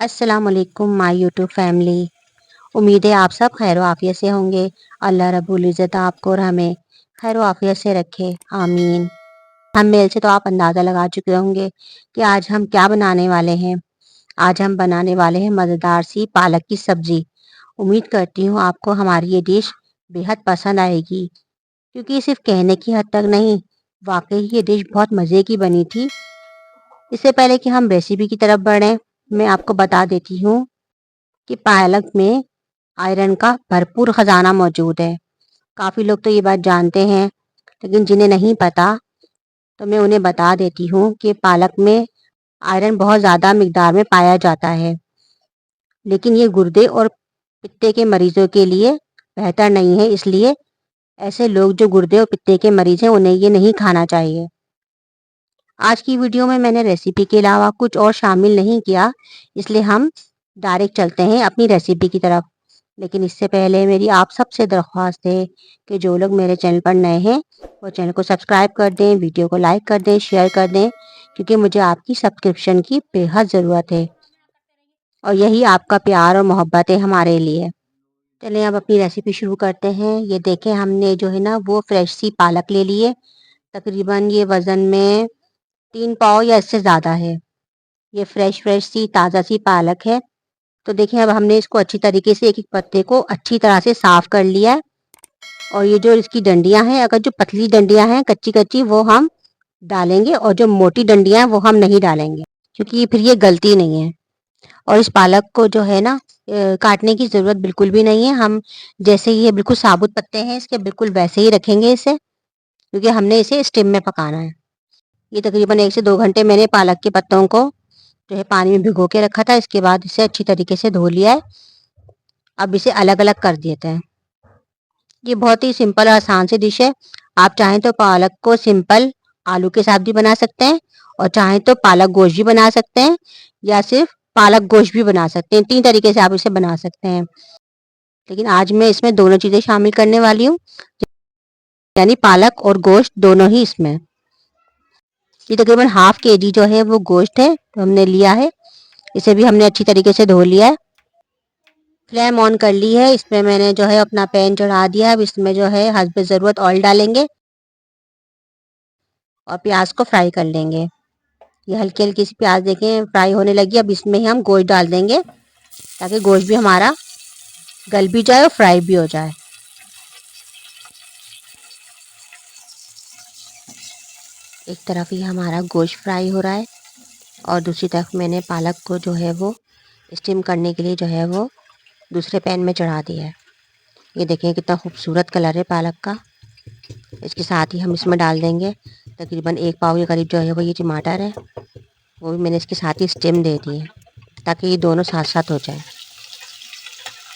अस्सलाम वालेकुम my YouTube family. उम्मीद है आप सब खैर आफियत से होंगे। अल्लाह रब्बुल इज़्ज़त आपको और हमें खैर आफियत से रखे, आमीन। थंबनेल से तो आप अंदाज़ा लगा चुके होंगे कि आज हम क्या बनाने वाले हैं। आज हम बनाने वाले हैं मज़ेदार सी पालक की सब्ज़ी। उम्मीद करती हूँ आपको हमारी ये डिश बेहद पसंद आएगी, क्योंकि सिर्फ कहने की हद तक नहीं, वाकई ये डिश बहुत मज़े की बनी थी। इससे पहले कि हम रेसिपी की तरफ बढ़ें, मैं आपको बता देती हूँ कि पालक में आयरन का भरपूर ख़जाना मौजूद है। काफ़ी लोग तो ये बात जानते हैं, लेकिन जिन्हें नहीं पता तो मैं उन्हें बता देती हूँ कि पालक में आयरन बहुत ज़्यादा मिकदार में पाया जाता है, लेकिन ये गुर्दे और पित्ते के मरीज़ों के लिए बेहतर नहीं है। इसलिए ऐसे लोग जो गुर्दे और पित्ते के मरीज़ हैं, उन्हें ये नहीं खाना चाहिए। आज की वीडियो में मैंने रेसिपी के अलावा कुछ और शामिल नहीं किया, इसलिए हम डायरेक्ट चलते हैं अपनी रेसिपी की तरफ। लेकिन इससे पहले मेरी आप सबसे दरख्वास्त है कि जो लोग मेरे चैनल पर नए हैं वो चैनल को सब्सक्राइब कर दें, वीडियो को लाइक कर दें, शेयर कर दें, क्योंकि मुझे आपकी सब्सक्रिप्शन की बेहद ज़रूरत है और यही आपका प्यार और मोहब्बत है हमारे लिए। चलिए अब अपनी रेसिपी शुरू करते हैं। ये देखें, हमने जो है ना वो फ्रेश सी पालक ले ली है। तकरीबन ये वज़न में 3 पाव या इससे ज़्यादा है। ये फ्रेश सी ताज़ा सी पालक है। तो देखिए, अब हमने इसको अच्छी तरीके से एक-एक पत्ते को अच्छी तरह से साफ़ कर लिया है। और ये जो इसकी डंडियाँ हैं, अगर जो पतली डंडियाँ हैं कच्ची-कच्ची, वो हम डालेंगे, और जो मोटी डंडियाँ हैं वो हम नहीं डालेंगे, क्योंकि फिर ये गलती नहीं है। और इस पालक को जो है ना काटने की ज़रूरत बिल्कुल भी नहीं है। हम जैसे ये बिल्कुल साबुत पत्ते हैं इसके, बिल्कुल वैसे ही रखेंगे इसे, क्योंकि हमने इसे स्टीम में पकाना है। ये तकरीबन 1 से 2 घंटे मैंने पालक के पत्तों को जो है पानी में भिगो के रखा था। इसके बाद इसे अच्छी तरीके से धो लिया है। अब इसे अलग-अलग कर देते हैं। ये बहुत ही सिंपल और आसान सी डिश है। आप चाहें तो पालक को सिंपल आलू के साथ भी बना सकते हैं, और चाहें तो पालक गोश्त भी बना सकते हैं, या सिर्फ पालक गोश्त भी बना सकते हैं। 3 तरीके से आप इसे बना सकते हैं। लेकिन आज मैं इसमें दोनों चीज़ें शामिल करने वाली हूँ, यानी पालक और गोश्त दोनों ही इसमें। ये तकरीबन हाफ केजी जो है वो गोश्त है, तो हमने लिया है। इसे भी हमने अच्छी तरीके से धो लिया है। फ्लेम ऑन कर ली है। इसमें मैंने जो है अपना पैन चढ़ा दिया है। अब इसमें जो है हस्बे ज़रूरत ऑयल डालेंगे और प्याज को फ्राई कर लेंगे। ये हल्की हल्की सी प्याज देखें फ्राई होने लगी। अब इसमें ही हम गोश्त डाल देंगे, ताकि गोश्त भी हमारा गल भी जाए और फ्राई भी हो जाए। एक तरफ ही हमारा गोश्त फ्राई हो रहा है, और दूसरी तरफ मैंने पालक को जो है वो स्टीम करने के लिए जो है वो दूसरे पैन में चढ़ा दिया है। ये देखें कितना खूबसूरत कलर है पालक का। इसके साथ ही हम इसमें डाल देंगे तकरीबन 1 पाव के करीब जो है वो ये टमाटर है, वो भी मैंने इसके साथ ही स्टीम दे दी है, ताकि ये दोनों साथ साथ हो जाए।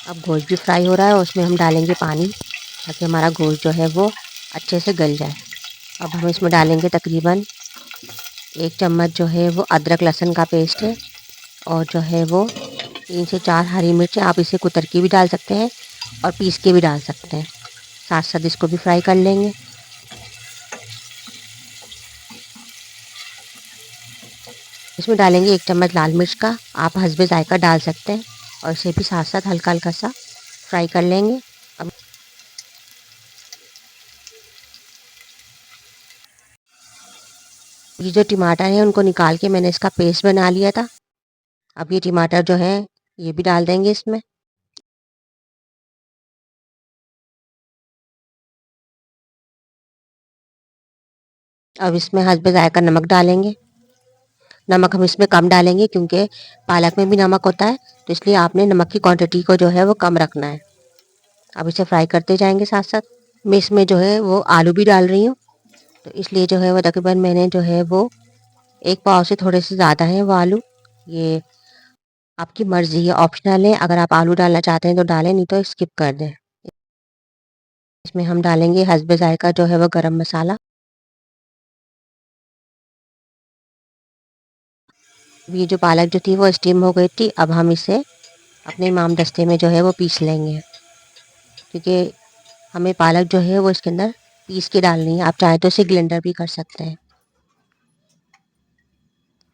अब गोश्त भी फ्राई हो रहा है और उसमें हम डालेंगे पानी, ताकि हमारा गोश्त जो है वो अच्छे से गल जाए। अब हम इसमें डालेंगे तकरीबन 1 चम्मच जो है वो अदरक लहसुन का पेस्ट है, और जो है वो 3 से 4 हरी मिर्च। आप इसे कुतर के भी डाल सकते हैं और पीस के भी डाल सकते हैं। साथ साथ इसको भी फ्राई कर लेंगे। इसमें डालेंगे 1 चम्मच लाल मिर्च का, आप हस्बे जायका डाल सकते हैं, और इसे भी साथ साथ हल्का हल्का सा फ्राई कर लेंगे। अब ये जो टमाटर है उनको निकाल के मैंने इसका पेस्ट बना लिया था। अब ये टमाटर जो है ये भी डाल देंगे इसमें। अब इसमें हस्बे जायका नमक डालेंगे। नमक हम इसमें कम डालेंगे, क्योंकि पालक में भी नमक होता है, तो इसलिए आपने नमक की क्वांटिटी को जो है वो कम रखना है। अब इसे फ्राई करते जाएंगे साथ साथ। मैं इसमें जो है वो आलू भी डाल रही हूँ, तो इसलिए जो है वो तकरीबन मैंने जो है वो 1 पाव से थोड़े से ज़्यादा है वो आलू। ये आपकी मर्ज़ी है, ऑप्शनल है। अगर आप आलू डालना चाहते हैं तो डालें, नहीं तो स्किप कर दें। इसमें हम डालेंगे हस्बे जायका जो है वो गरम मसाला। ये जो पालक जो थी वो स्टीम हो गई थी। अब हम इसे अपने इमाम दस्ते में जो है वो पीस लेंगे, क्योंकि हमें पालक जो है वो इसके अंदर पीस के डालनी है। आप चाहें तो इसे ग्राइंडर भी कर सकते हैं,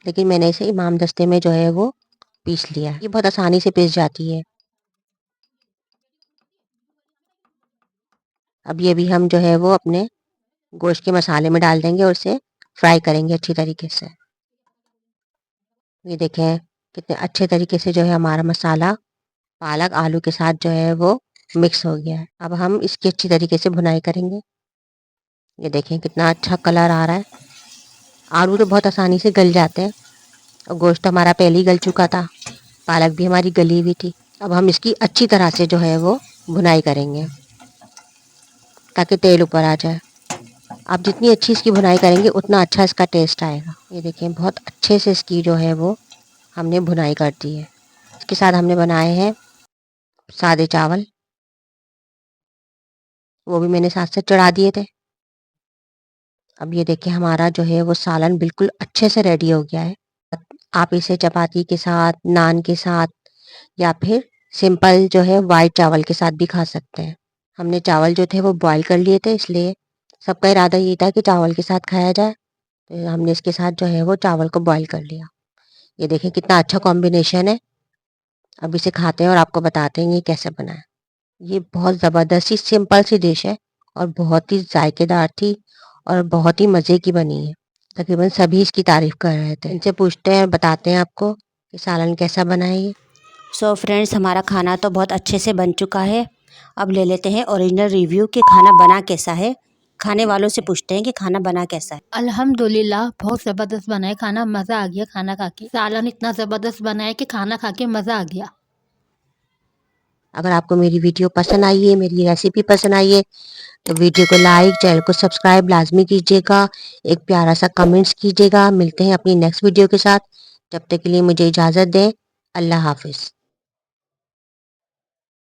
लेकिन मैंने इसे इमाम दस्ते में जो है वो पीस लिया। ये बहुत आसानी से पीस जाती है। अब ये भी हम जो है वो अपने गोश्त के मसाले में डाल देंगे और इसे फ्राई करेंगे अच्छी तरीके से। ये देखें कितने अच्छे तरीके से जो है हमारा मसाला पालक आलू के साथ जो है वो मिक्स हो गया है। अब हम इसकी अच्छी तरीके से भुनाई करेंगे। ये देखें कितना अच्छा कलर आ रहा है। आलू तो बहुत आसानी से गल जाते हैं और गोश्त हमारा पहले ही गल चुका था, पालक भी हमारी गली हुई थी। अब हम इसकी अच्छी तरह से जो है वो भुनाई करेंगे ताकि तेल ऊपर आ जाए। आप जितनी अच्छी इसकी भुनाई करेंगे उतना अच्छा इसका टेस्ट आएगा। ये देखिए बहुत अच्छे से इसकी जो है वो हमने भुनाई कर दी है। इसके साथ हमने बनाए हैं सादे चावल, वो भी मैंने साथ से चढ़ा दिए थे। अब ये देखिए हमारा जो है वो सालन बिल्कुल अच्छे से रेडी हो गया है। आप इसे चपाती के साथ, नान के साथ या फिर सिंपल जो है वाइट चावल के साथ भी खा सकते हैं। हमने चावल जो थे वो बॉईल कर लिए थे, इसलिए सबका इरादा ये था कि चावल के साथ खाया जाए। तो हमने इसके साथ जो है वो चावल को बॉईल कर लिया। ये देखें कितना अच्छा कॉम्बिनेशन है। अब इसे खाते हैं और आपको बताते हैं ये कैसे बना है। ये बहुत ज़बरदस्त सी सिंपल सी डिश है और बहुत ही जायकेदार थी और बहुत ही मज़े की बनी है। तकरीबन सभी इसकी तारीफ़ कर रहे थे। इनसे पूछते हैं, बताते हैं आपको कि सालन कैसा बना है ये। सो फ्रेंड्स, हमारा खाना तो बहुत अच्छे से बन चुका है। अब ले लेते हैं ओरिजिनल रिव्यू कि खाना बना कैसा है। खाने वालों से पूछते हैं कि खाना बना कैसा है। अल्हम्दुलिल्लाह बहुत ज़बरदस्त बना है खाना, मज़ा आ गया खाना खा के। सालन इतना ज़बरदस्त बना है कि खाना खा के मज़ा आ गया। अगर आपको मेरी वीडियो पसंद आई है, मेरी रेसिपी पसंद आई है, तो वीडियो को लाइक, चैनल को सब्सक्राइब लाजमी कीजिएगा। एक प्यारा सा कमेंट्स कीजिएगा। मिलते हैं अपनी नेक्स्ट वीडियो के साथ। जब तक के लिए मुझे इजाज़त दें। अल्लाह हाफ़िज़।